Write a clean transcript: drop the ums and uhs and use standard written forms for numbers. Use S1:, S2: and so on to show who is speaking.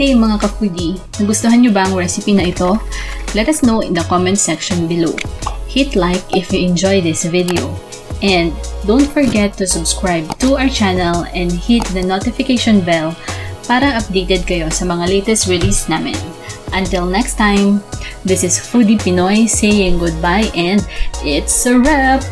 S1: Hey mga ka-foodie, nagustuhan nyo ba ang recipe na ito? Let us know in the comment section below. Hit like if you enjoy this video. And don't forget to subscribe to our channel and hit the notification bell para updated kayo sa mga latest release namin. Until next time, this is Foodie Pinoy saying goodbye and it's a wrap!